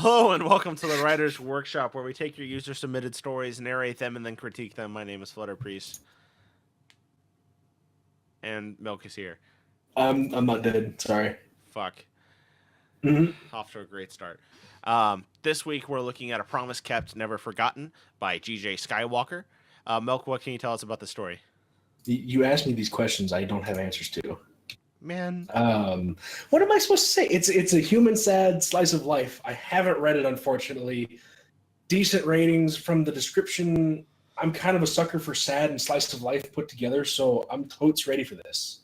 Hello and welcome to the Writer's Workshop, where we take your user-submitted stories, narrate them, and then critique them. My name is Flutter Priest, and Milk is here. I'm not dead. Sorry. Fuck. hmm Off to a great start. This week we're looking at A Promise Kept, Never Forgotten by DJSkywalker. Milk, what can you tell us about the story? You asked me these questions I don't have answers to. Man. What am I supposed to say? It's a human sad slice of life. I haven't read it, unfortunately. Decent ratings from the description. I'm kind of a sucker for sad and slice of life put together, so I'm totes ready for this.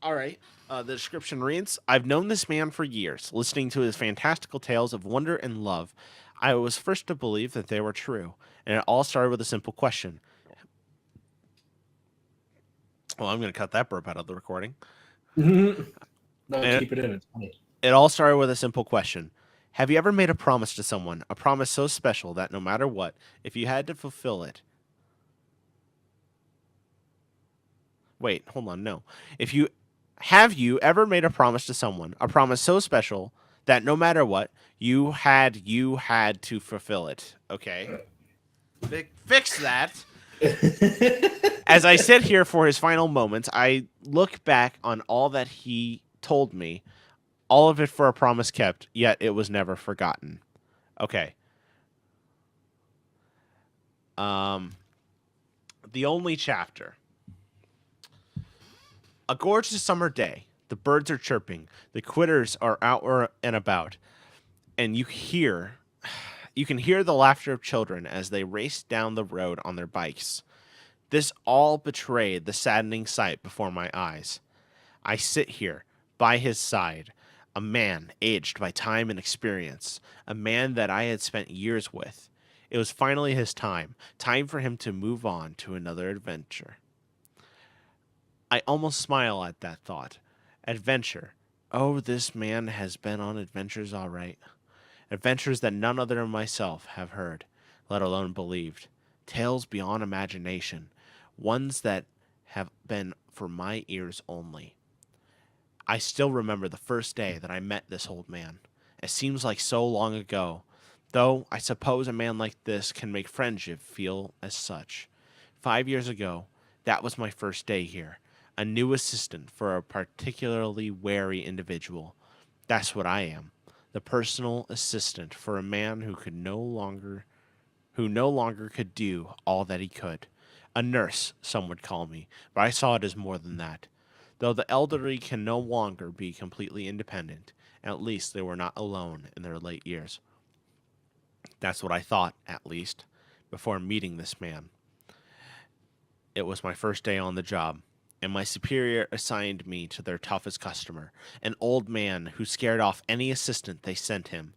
All right. The description reads, I've known this man for years, listening to his fantastical tales of wonder and love. I was first to believe that they were true, and it all started with a simple question. Well, I'm going to cut that burp out of the recording. No, And keep it in. It's funny. It all started with a simple question. Have you ever made a promise to someone, a promise so special that no matter what, if you had to fulfill it... Wait, hold on, no. Have you ever made a promise to someone, a promise so special that no matter what, you had to fulfill it? Okay. Fix that. As I sit here for his final moments, I look back on all that he told me, all of it for a promise kept, yet it was never forgotten. Okay. The only chapter. A gorgeous summer day. The birds are chirping. The critters are out and about. And you can hear the laughter of children as they race down the road on their bikes. This all betrayed the saddening sight before my eyes. I sit here, by his side, a man aged by time and experience, a man that I had spent years with. It was finally his time for him to move on to another adventure. I almost smile at that thought. Adventure. Oh, this man has been on adventures all right. Adventures that none other than myself have heard, let alone believed. Tales beyond imagination. Ones that have been for my ears only. I still remember the first day that I met this old man. It seems like so long ago, though I suppose a man like this can make friendship feel as such. 5 years ago, that was my first day here. A new assistant for a particularly wary individual. That's what I am. The personal assistant for a man who no longer could do all that he could. A nurse, some would call me, but I saw it as more than that. Though the elderly can no longer be completely independent, at least they were not alone in their late years. That's what I thought, at least, before meeting this man. It was my first day on the job, and my superior assigned me to their toughest customer, an old man who scared off any assistant they sent him.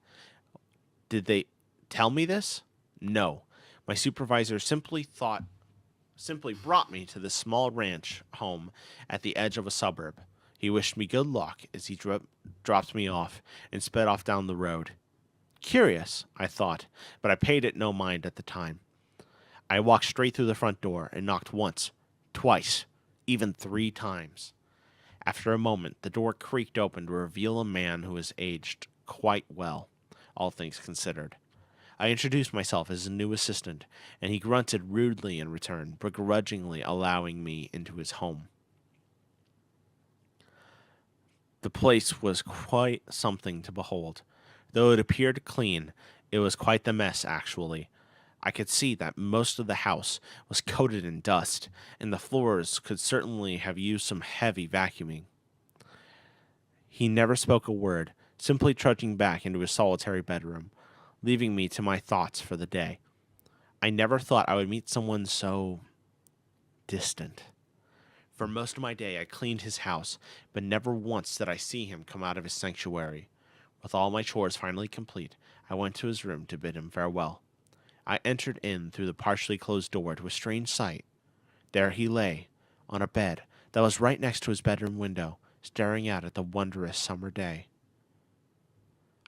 Did they tell me this? No. My supervisor simply brought me to this small ranch home at the edge of a suburb. He wished me good luck as he dropped me off and sped off down the road. Curious, I thought, but I paid it no mind at the time. I walked straight through the front door and knocked once, twice, even 3 times. After a moment, the door creaked open to reveal a man who was aged quite well, all things considered. I introduced myself as a new assistant, and he grunted rudely in return, begrudgingly allowing me into his home. The place was quite something to behold. Though it appeared clean, it was quite the mess, actually. I could see that most of the house was coated in dust, and the floors could certainly have used some heavy vacuuming. He never spoke a word, simply trudging back into his solitary bedroom, leaving me to my thoughts for the day. I never thought I would meet someone so distant. For most of my day, I cleaned his house, but never once did I see him come out of his sanctuary. With all my chores finally complete, I went to his room to bid him farewell. I entered in through the partially closed door to a strange sight. There he lay, on a bed that was right next to his bedroom window, staring out at the wondrous summer day.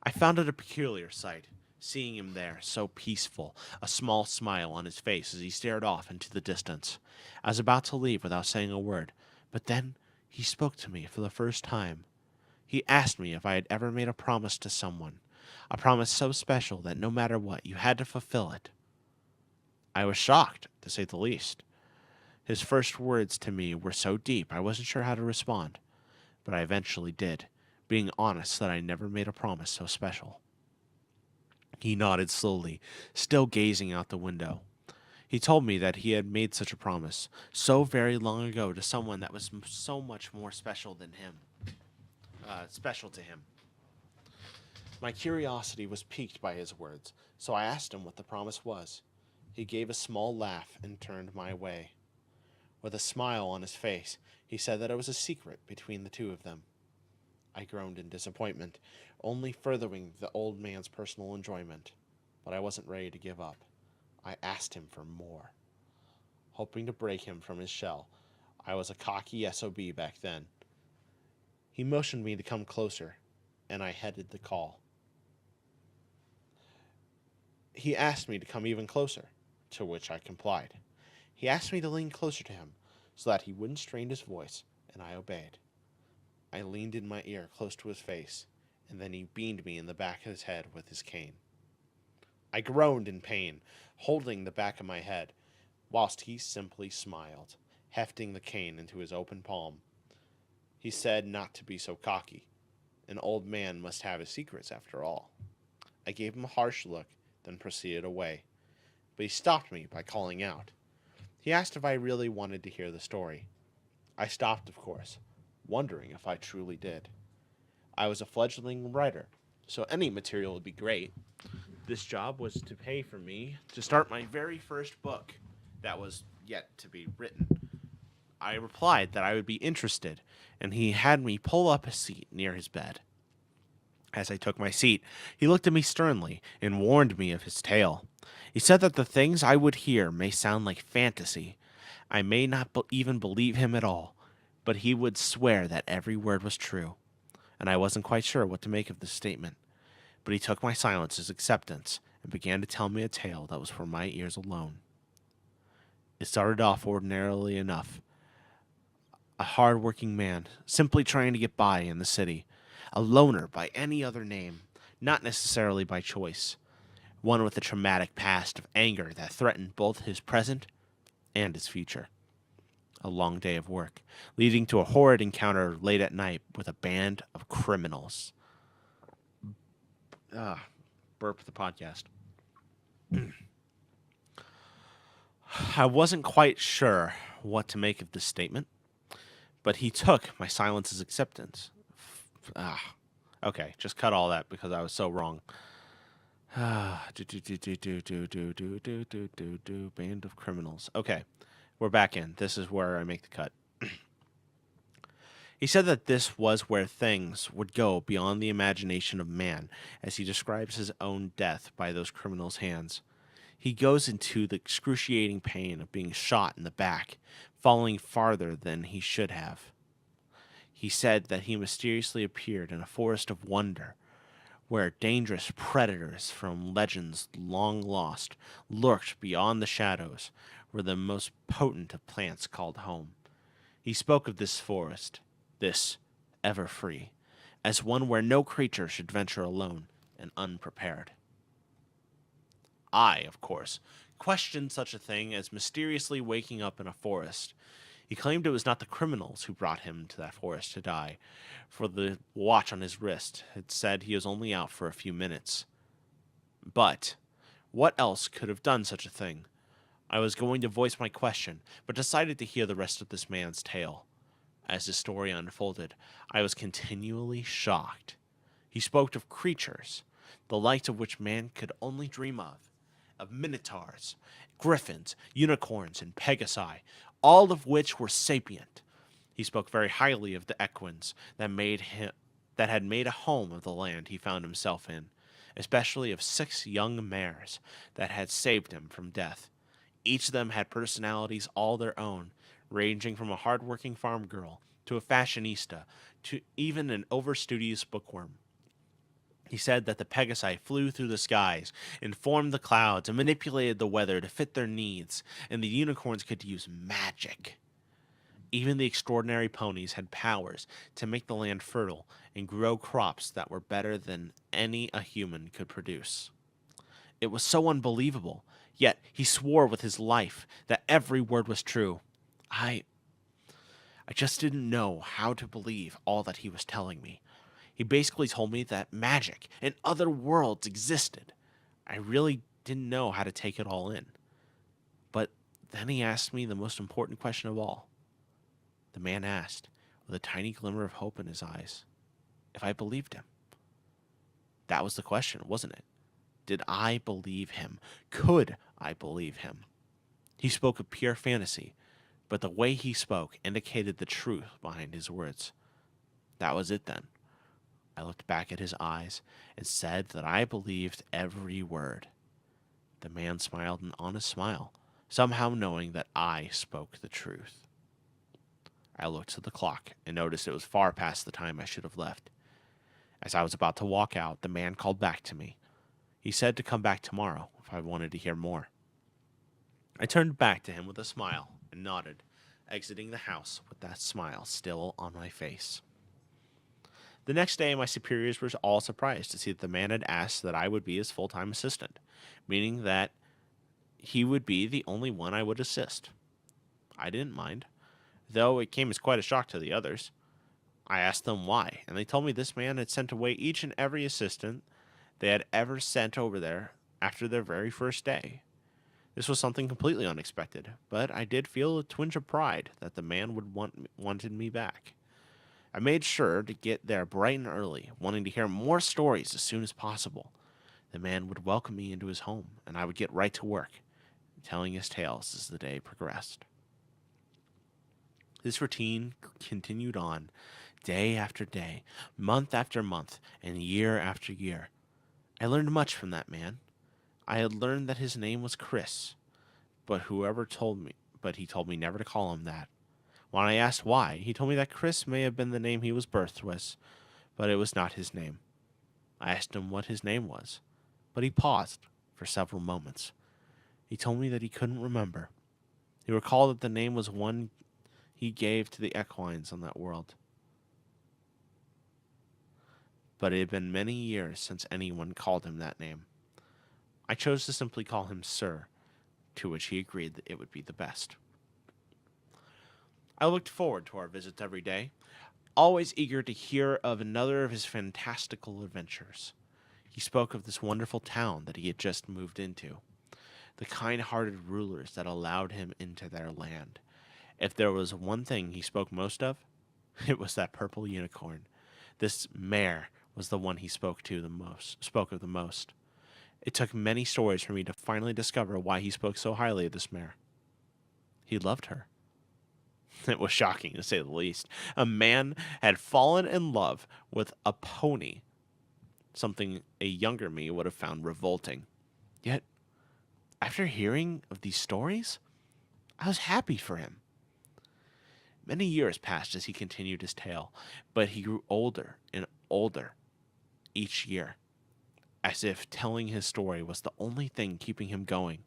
I found it a peculiar sight, seeing him there, so peaceful, a small smile on his face as he stared off into the distance. I was about to leave without saying a word, but then he spoke to me for the first time. He asked me if I had ever made a promise to someone, A promise so special that no matter what, you had to fulfill it. I was shocked, to say the least. His first words to me were so deep I wasn't sure how to respond, but I eventually did, being honest that I never made a promise so special. He nodded slowly, still gazing out the window. He told me that he had made such a promise so very long ago to someone that was so much more special than him. Special to him. My curiosity was piqued by his words, so I asked him what the promise was. He gave a small laugh and turned my way. With a smile on his face, he said that it was a secret between the two of them. I groaned in disappointment, only furthering the old man's personal enjoyment, but I wasn't ready to give up. I asked him for more. Hoping to break him from his shell, I was a cocky SOB back then. He motioned me to come closer, and I headed the call. He asked me to come even closer, to which I complied. He asked me to lean closer to him, so that he wouldn't strain his voice, and I obeyed. I leaned in my ear close to his face, and then he beamed me in the back of his head with his cane. I groaned in pain, holding the back of my head, whilst he simply smiled, hefting the cane into his open palm. He said not to be so cocky. An old man must have his secrets after all. I gave him a harsh look, then proceeded away, but he stopped me by calling out. He asked if I really wanted to hear the story. I stopped, of course, wondering if I truly did. I was a fledgling writer, so any material would be great. This job was to pay for me to start my very first book that was yet to be written. I replied that I would be interested, and he had me pull up a seat near his bed. As I took my seat, he looked at me sternly and warned me of his tale. He said that the things I would hear may sound like fantasy. I may not even believe him at all, but he would swear that every word was true, and I wasn't quite sure what to make of this statement. But he took my silence as acceptance and began to tell me a tale that was for my ears alone. It started off ordinarily enough. A hard-working man, simply trying to get by in the city. A loner by any other name, not necessarily by choice. One with a traumatic past of anger that threatened both his present and his future. A long day of work, leading to a horrid encounter late at night with a band of criminals. Burp the podcast. I wasn't quite sure what to make of this statement, but he took my silence as acceptance. Okay, just cut all that because I was so wrong. Band of criminals. Okay, we're back in. This is where I make the cut. He said that this was where things would go beyond the imagination of man, as he describes his own death by those criminals' hands. He goes into the excruciating pain of being shot in the back, falling farther than he should have. He said that he mysteriously appeared in a forest of wonder, where dangerous predators from legends long lost lurked beyond the shadows, where the most potent of plants called home. He spoke of this forest, this ever-free, as one where no creature should venture alone and unprepared. I, of course, questioned such a thing as mysteriously waking up in a forest. He claimed it was not the criminals who brought him to that forest to die, for the watch on his wrist had said he was only out for a few minutes. But what else could have done such a thing? I was going to voice my question, but decided to hear the rest of this man's tale. As the story unfolded, I was continually shocked. He spoke of creatures, the likes of which man could only dream of minotaurs, griffins, unicorns, and pegasi, all of which were sapient. He spoke very highly of the equins that had made a home of the land he found himself in, especially of 6 young mares that had saved him from death. Each of them had personalities all their own, ranging from a hard-working farm girl to a fashionista to even an overstudious bookworm. He said that the Pegasi flew through the skies, informed the clouds, and manipulated the weather to fit their needs, and the unicorns could use magic. Even the extraordinary ponies had powers to make the land fertile and grow crops that were better than any a human could produce. It was so unbelievable, yet he swore with his life that every word was true. I I just didn't know how to believe all that he was telling me. He basically told me that magic and other worlds existed. I really didn't know how to take it all in. But then he asked me the most important question of all. The man asked, with a tiny glimmer of hope in his eyes, if I believed him. That was the question, wasn't it? Did I believe him? Could I believe him? He spoke of pure fantasy, but the way he spoke indicated the truth behind his words. That was it then. I looked back at his eyes and said that I believed every word. The man smiled an honest smile, somehow knowing that I spoke the truth. I looked at the clock and noticed it was far past the time I should have left. As I was about to walk out, the man called back to me. He said to come back tomorrow if I wanted to hear more. I turned back to him with a smile and nodded, exiting the house with that smile still on my face. The next day, my superiors were all surprised to see that the man had asked that I would be his full-time assistant, meaning that he would be the only one I would assist. I didn't mind, though it came as quite a shock to the others. I asked them why, and they told me this man had sent away each and every assistant they had ever sent over there after their very first day. This was something completely unexpected, but I did feel a twinge of pride that the man wanted me back. I made sure to get there bright and early, wanting to hear more stories as soon as possible. The man would welcome me into his home, and I would get right to work, telling his tales as the day progressed. This routine continued on, day after day, month after month, and year after year. I learned much from that man. I had learned that his name was Chris, but he told me never to call him that. When I asked why, he told me that Chris may have been the name he was birthed with, but it was not his name. I asked him what his name was, but he paused for several moments. He told me that he couldn't remember. He recalled that the name was one he gave to the equines on that world. But it had been many years since anyone called him that name. I chose to simply call him Sir, to which he agreed that it would be the best. I looked forward to our visits every day, always eager to hear of another of his fantastical adventures. He spoke of this wonderful town that he had just moved into, the kind-hearted rulers that allowed him into their land. If there was one thing he spoke most of, it was that purple unicorn. This mare was the one he spoke of the most. It took many stories for me to finally discover why he spoke so highly of this mare. He loved her. It was shocking, to say the least. A man had fallen in love with a pony, something a younger me would have found revolting. Yet, after hearing of these stories, I was happy for him. Many years passed as he continued his tale, but he grew older and older each year, as if telling his story was the only thing keeping him going.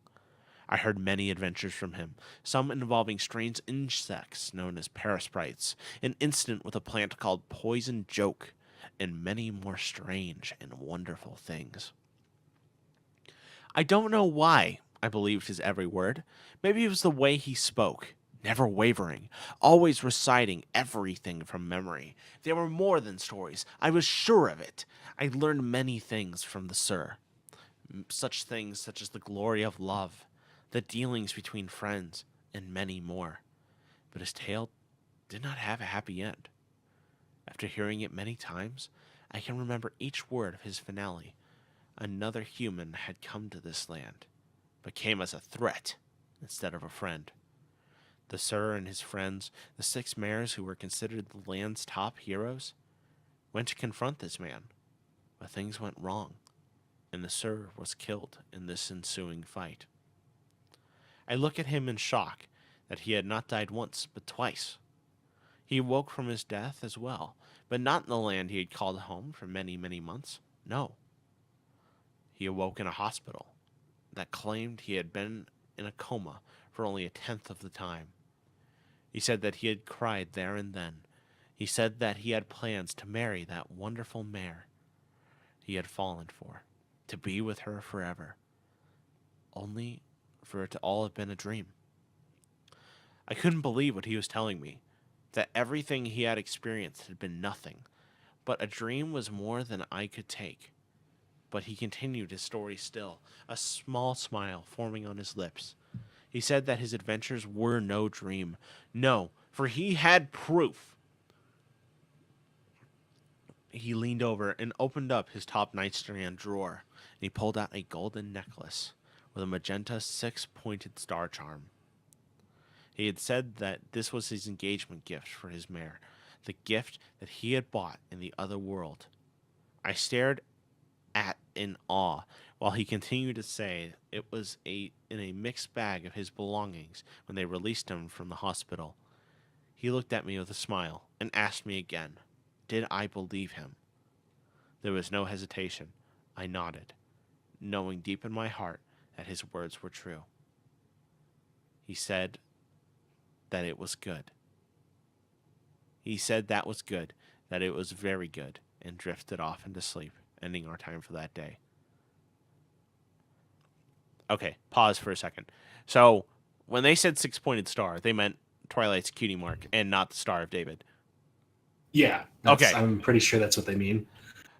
I heard many adventures from him, some involving strange insects known as parasprites, an incident with a plant called poison joke, and many more strange and wonderful things. I don't know why I believed his every word. Maybe it was the way he spoke, never wavering, always reciting everything from memory. They were more than stories. I was sure of it. I learned many things from the Sir. Such things such as the glory of love, the dealings between friends, and many more. But his tale did not have a happy end. After hearing it many times, I can remember each word of his finale. Another human had come to this land, but came as a threat instead of a friend. The Sir and his friends, the 6 mayors who were considered the land's top heroes, went to confront this man, but things went wrong, and the Sir was killed in this ensuing fight. I look at him in shock that he had not died once, but twice. He awoke from his death as well, but not in the land he had called home for many, many months. No. He awoke in a hospital that claimed he had been in a coma for only a tenth of the time. He said that he had cried there and then. He said that he had plans to marry that wonderful mare he had fallen for, to be with her forever, only for it to all have been a dream. I couldn't believe what he was telling me, that everything he had experienced had been nothing, but a dream was more than I could take. But he continued his story still, a small smile forming on his lips. He said that his adventures were no dream. No, for he had proof. He leaned over and opened up his top nightstand drawer, and he pulled out a golden necklace with a magenta six-pointed star charm. He had said that this was his engagement gift for his mare, the gift that he had bought in the other world. I stared at in awe while he continued to say it was in a mixed bag of his belongings when they released him from the hospital. He looked at me with a smile and asked me again, did I believe him? There was no hesitation. I nodded, knowing deep in my heart that his words were true. He said that it was good. He said that was good, that it was very good, and drifted off into sleep, ending our time for that day. Okay, pause for a second. So, when they said six-pointed star, they meant Twilight's cutie mark and not the Star of David. Yeah. Okay. I'm pretty sure that's what they mean.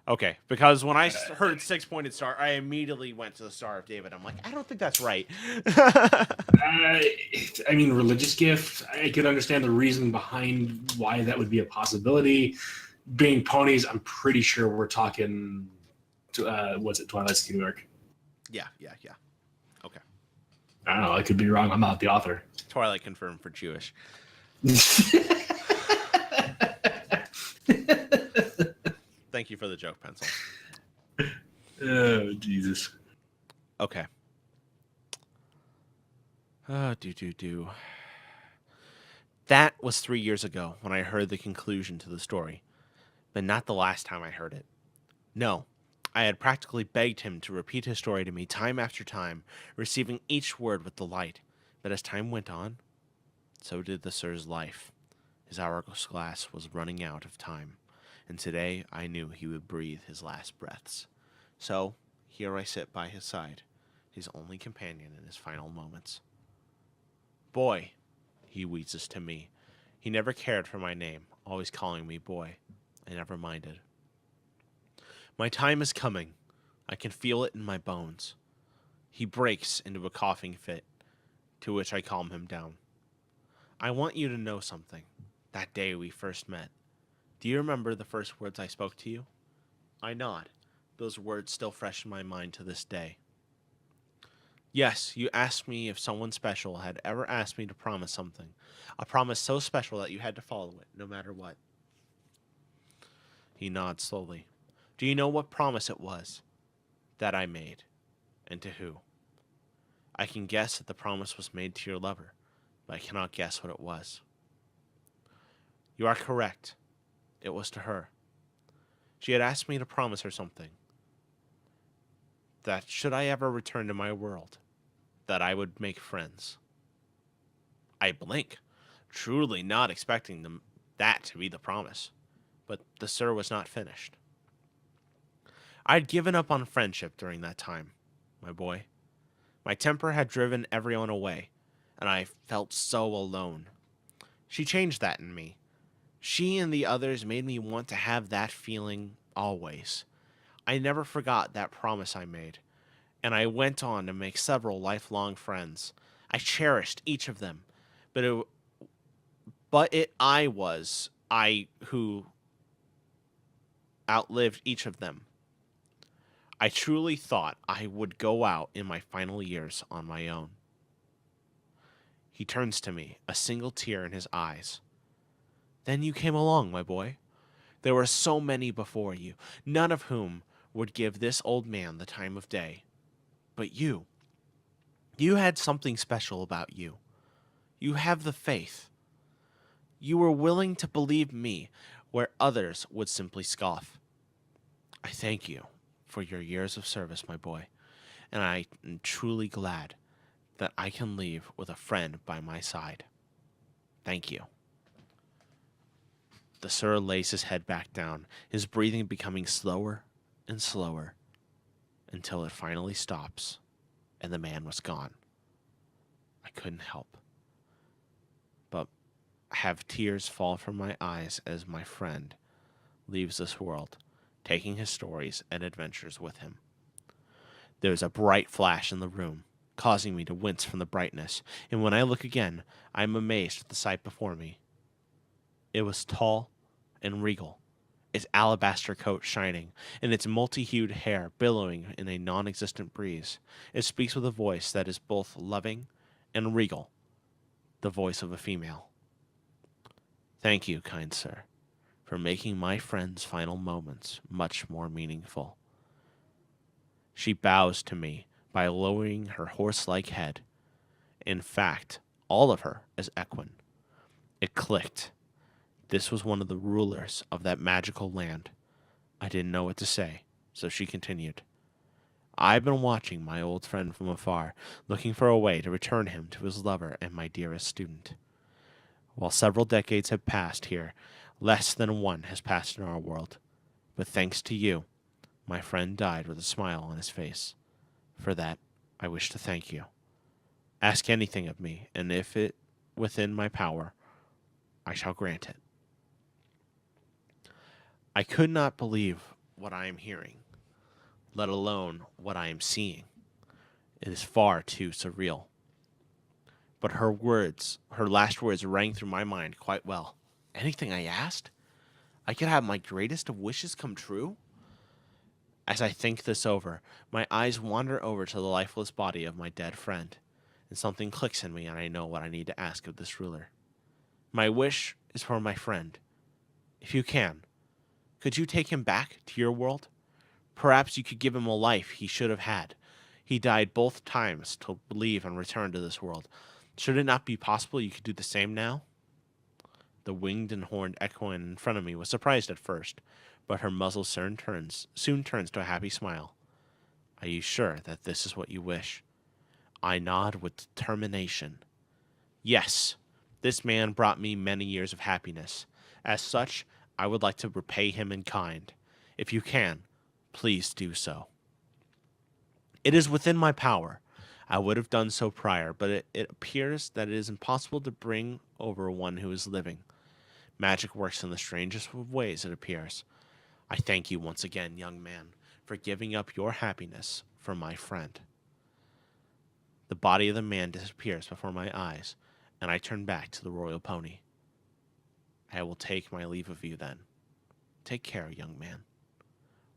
Okay, because when I heard six-pointed star, I immediately went to the Star of David. I'm like, I don't think that's right. I mean, religious gift, I could understand the reason behind why that would be a possibility. Being ponies, I'm pretty sure we're talking, what's it, Twilight's New York? Yeah. Okay. I don't know, I could be wrong. I'm not the author. Twilight confirmed for Jewish. Thank you for the joke, Pencil. Oh, Jesus. Okay. That was 3 years ago when I heard the conclusion to the story, but not the last time I heard it. No, I had practically begged him to repeat his story to me time after time, receiving each word with delight. But as time went on, so did the Sir's life. His hourglass was running out of time, and today I knew he would breathe his last breaths. So, here I sit by his side, his only companion in his final moments. Boy, he wheezes to me. He never cared for my name, always calling me boy. I never minded. My time is coming. I can feel it in my bones. He breaks into a coughing fit, to which I calm him down. I want you to know something. That day we first met. Do you remember the first words I spoke to you? I nod, those words still fresh in my mind to this day. Yes, you asked me if someone special had ever asked me to promise something, a promise so special that you had to follow it, no matter what. He nods slowly. Do you know what promise it was that I made, and to who? I can guess that the promise was made to your lover, but I cannot guess what it was. You are correct. It was to her. She had asked me to promise her something. That should I ever return to my world, that I would make friends. I blink, truly not expecting that to be the promise, but the Sir was not finished. I had given up on friendship during that time, my boy. My temper had driven everyone away, and I felt so alone. She changed that in me. She and the others made me want to have that feeling always. I never forgot that promise I made, and I went on to make several lifelong friends. I cherished each of them, but I who outlived each of them. I truly thought I would go out in my final years on my own. He turns to me, a single tear in his eyes. Then you came along, my boy. There were so many before you, none of whom would give this old man the time of day. But you had something special about you. You have the faith. You were willing to believe me where others would simply scoff. I thank you for your years of service, my boy, and I am truly glad that I can leave with a friend by my side. Thank you. The Sir lays his head back down, his breathing becoming slower and slower until it finally stops and the man was gone. I couldn't help but have tears fall from my eyes as my friend leaves this world, taking his stories and adventures with him. There is a bright flash in the room, causing me to wince from the brightness, and when I look again, I am amazed at the sight before me. It was tall and regal, its alabaster coat shining, and its multi-hued hair billowing in a non-existent breeze. It speaks with a voice that is both loving and regal, the voice of a female. Thank you, kind sir, for making my friend's final moments much more meaningful. She bows to me by lowering her horse-like head. In fact, all of her is equine. It clicked. This was one of the rulers of that magical land. I didn't know what to say, so she continued. I've been watching my old friend from afar, looking for a way to return him to his lover and my dearest student. While several decades have passed here, less than one has passed in our world. But thanks to you, my friend died with a smile on his face. For that, I wish to thank you. Ask anything of me, and if it within my power, I shall grant it. I could not believe what I am hearing, let alone what I am seeing. It is far too surreal. But her last words rang through my mind quite well. Anything I asked? I could have my greatest of wishes come true? As I think this over, my eyes wander over to the lifeless body of my dead friend, and something clicks in me and I know what I need to ask of this ruler. My wish is for my friend. If you can, could you take him back to your world? Perhaps you could give him a life he should have had. He died both times to leave and return to this world. Should it not be possible you could do the same now? The winged and horned equine in front of me was surprised at first, but her muzzle soon turns to a happy smile. Are you sure that this is what you wish? I nod with determination. Yes, this man brought me many years of happiness. As such, I would like to repay him in kind. If you can, please do so. It is within my power. I would have done so prior, but it appears that it is impossible to bring over one who is living. Magic works in the strangest of ways, it appears. I thank you once again, young man, for giving up your happiness for my friend. The body of the man disappears before my eyes, and I turn back to the royal pony. I will take my leave of you then. Take care, young man.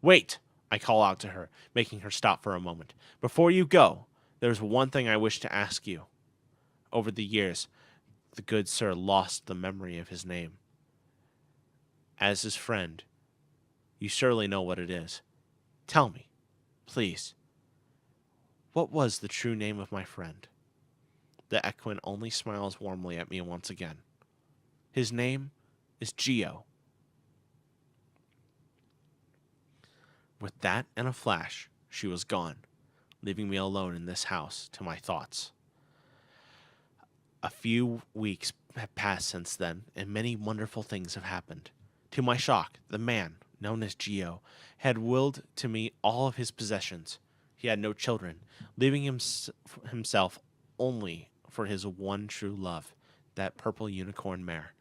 Wait! I call out to her, making her stop for a moment. Before you go, there's one thing I wish to ask you. Over the years, the good sir lost the memory of his name. As his friend, you surely know what it is. Tell me, please, what was the true name of my friend? The equine only smiles warmly at me once again. His name is Geo. With that and a flash, she was gone, leaving me alone in this house to my thoughts. A few weeks have passed since then, and many wonderful things have happened. To my shock, the man, known as Geo, had willed to me all of his possessions. He had no children, leaving himself only for his one true love, that purple unicorn mare.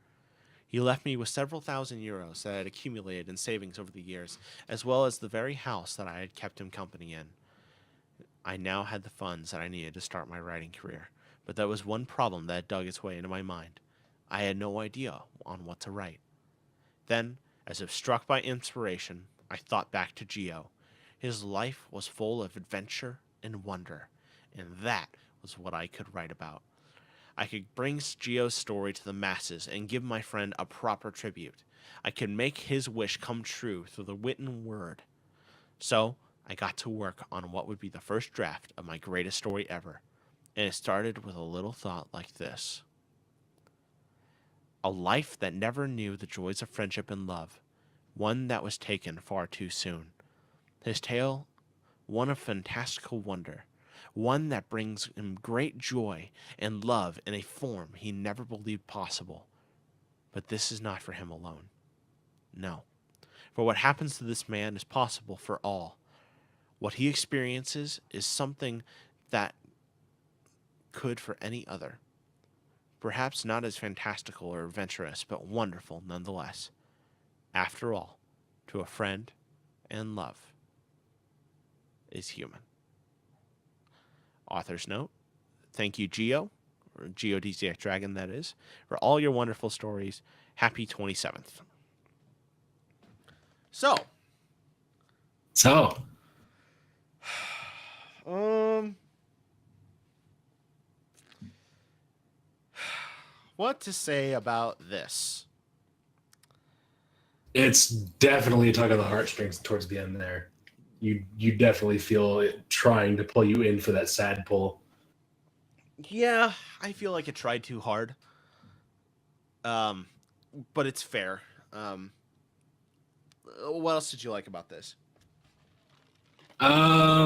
He left me with several thousand euros that I had accumulated in savings over the years, as well as the very house that I had kept him company in. I now had the funds that I needed to start my writing career, but there was one problem that dug its way into my mind. I had no idea on what to write. Then, as if struck by inspiration, I thought back to Geo. His life was full of adventure and wonder, and that was what I could write about. I could bring Geo's story to the masses and give my friend a proper tribute. I could make his wish come true through the written word. So, I got to work on what would be the first draft of my greatest story ever, and it started with a little thought like this. A life that never knew the joys of friendship and love, one that was taken far too soon. His tale, one of fantastical wonder, one that brings him great joy and love in a form he never believed possible. But this is not for him alone. No. For what happens to this man is possible for all. What he experiences is something that could for any other. Perhaps not as fantastical or adventurous, but wonderful nonetheless. After all, to a friend and love is human. Author's note. Thank you, Geo, or GeoDZX Dragon, that is, for all your wonderful stories. Happy 27th. So, So, what to say about this? it's definitely a tug on the heartstrings towards the end there. You definitely feel it trying to pull you in for that sad pull. Yeah, I feel like it tried too hard. But it's fair. What else did you like about this? I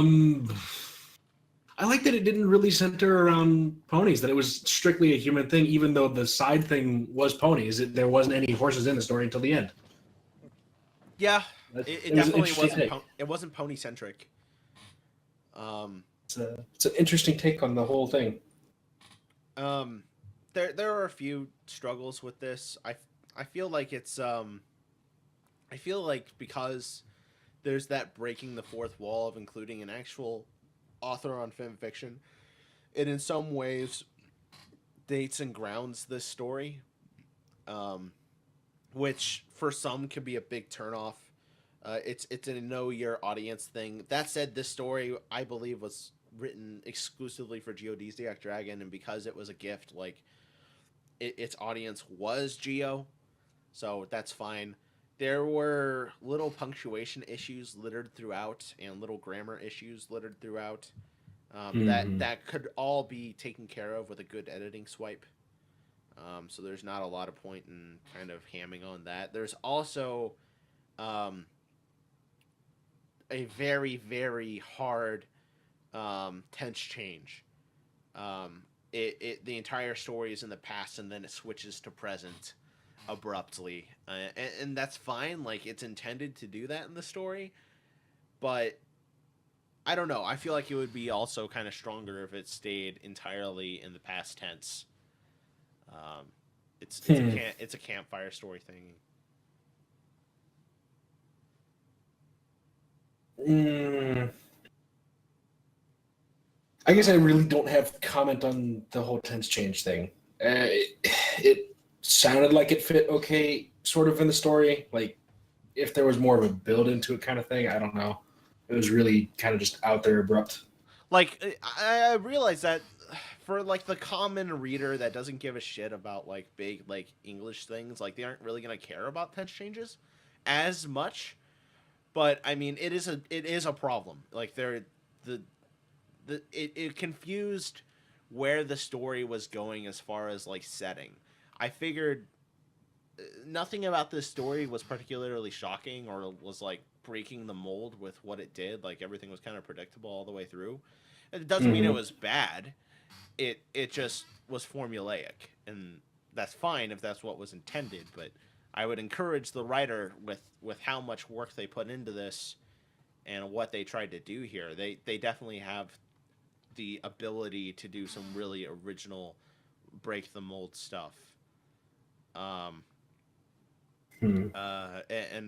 like that it didn't really center around ponies, that it was strictly a human thing, even though the side thing was ponies. There wasn't any horses in the story until the end. Yeah, It it was an definitely interesting wasn't. take. It wasn't pony centric. It's an interesting take on the whole thing. There are a few struggles with this. I feel like it's I feel like because there's that breaking the fourth wall of including an actual author on fan fiction, it in some ways dates and grounds this story, which for some can be a big turnoff. It's a know your audience thing. That said, this story I believe was written exclusively for GeoDZX Dragon, and because it was a gift, like its audience was Geo, so that's fine. There were little punctuation issues littered throughout, and little grammar issues littered throughout. That could all be taken care of with a good editing swipe. So there's not a lot of point in kind of hamming on that. There's also a very, very hard tense change. The entire story is in the past and then it switches to present abruptly, and that's fine. Like it's intended to do that in the story, but I don't know. I feel like it would be also kind of stronger if it stayed entirely in the past tense. It's a campfire story thing. I guess I really don't have comment on the whole tense change thing. It sounded like it fit okay, sort of in the story. Like if there was more of a build into it, kind of thing. I don't know. It was really kind of just out there, abrupt. Like I realize that for like the common reader that doesn't give a shit about like big like English things, like they aren't really gonna care about tense changes as much. But I mean, it is a problem. Like it confused where the story was going as far as like setting. I figured nothing about this story was particularly shocking or was like breaking the mold with what it did. Like everything was kind of predictable all the way through. It doesn't mean it was bad. It just was formulaic, and that's fine if that's what was intended. But I would encourage the writer with how much work they put into this and what they tried to do here. They definitely have the ability to do some really original break the mold stuff. And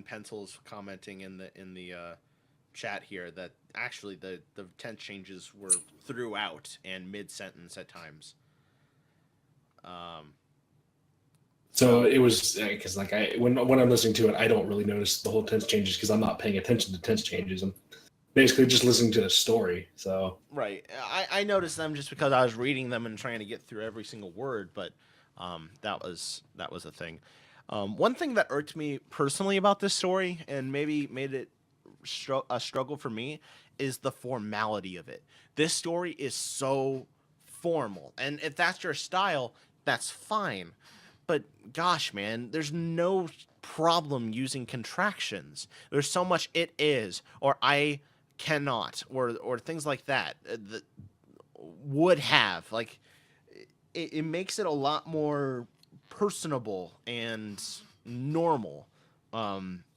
Pencil's commenting in the chat here that actually the tense changes were throughout and mid sentence at times. So it was because like when I'm listening to it, I don't really notice the whole tense changes because I'm not paying attention to tense changes. I'm basically just listening to the story. So right, I noticed them just because I was reading them and trying to get through every single word, but that was a thing. One thing that irked me personally about this story and maybe made it a struggle for me is the formality of it. This story is so formal, and if that's your style, that's fine. But gosh, man, there's no problem using contractions. There's so much "it is" or "I cannot" or things like that. would have. Like, it makes it a lot more personable and normal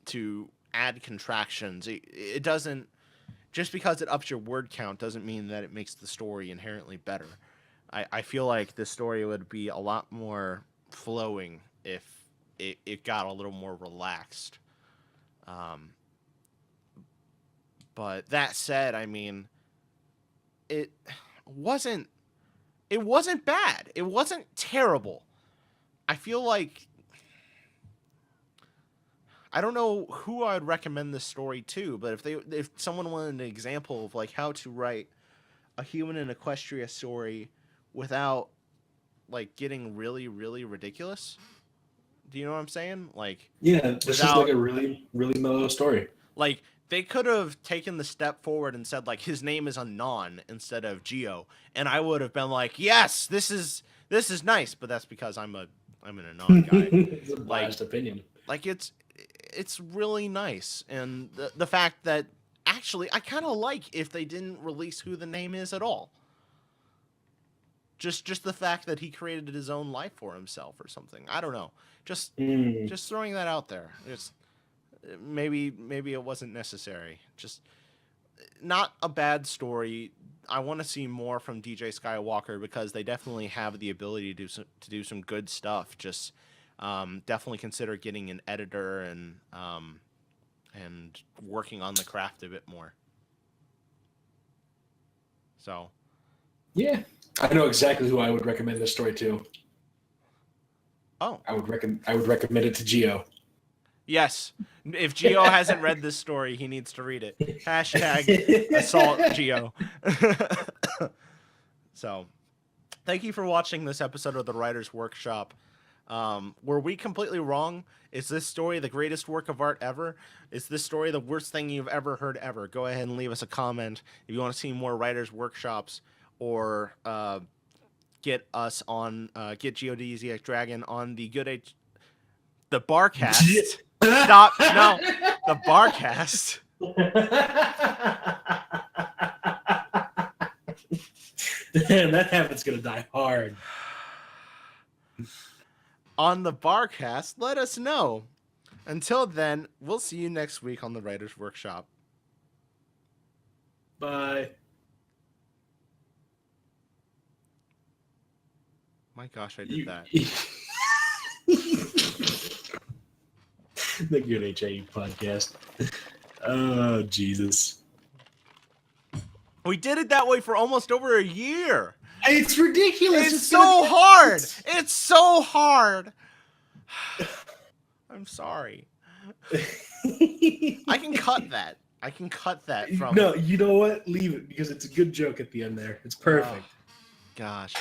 to add contractions. It doesn't, just because it ups your word count doesn't mean that it makes the story inherently better. I feel like the story would be a lot more flowing if it got a little more relaxed. But that said, I mean, it wasn't bad. It wasn't terrible. I feel like I don't know who I would recommend this story to, but if someone wanted an example of like how to write a human in Equestria story without like getting really really ridiculous, do you know what I'm saying? Like, Yeah, this is like a really really mellow story. Like, they could have taken the step forward and said like his name is Anon instead of Geo, and I would have been like, yes, this is nice. But that's because I'm an Anon guy. It's a biased opinion. Like, it's really nice, and the fact that actually I kind of like if they didn't release who the name is at all. Just the fact that he created his own life for himself or something. I don't know. Just throwing that out there. It's maybe it wasn't necessary. Just not a bad story. I want to see more from DJSkywalker because they definitely have the ability to do some good stuff. Just definitely consider getting an editor and working on the craft a bit more. So, yeah, I know exactly who I would recommend this story to. Oh, I would recommend it to Geo. Yes. If Geo hasn't read this story, he needs to read it. Hashtag assault Geo. So, thank you for watching this episode of the Writer's Workshop. Were we completely wrong? Is this story the greatest work of art ever? Is this story the worst thing you've ever heard ever? Go ahead and leave us a comment if you want to see more Writer's Workshops, or get us on get Geodesiac Dragon on the the Barcast. Stop! No, the Barcast. Damn, that habit's gonna die hard. On the Barcast, let us know. Until then, we'll see you next week on the Writer's Workshop. Bye. My gosh, I did that. The Good HAE podcast. Oh, Jesus. We did it that way for almost over a year. It's ridiculous. It's so hard. It's so hard. I'm sorry. I can cut that. I can cut that from... No, you know what? Leave it, because it's a good joke at the end there. It's perfect. Oh, gosh.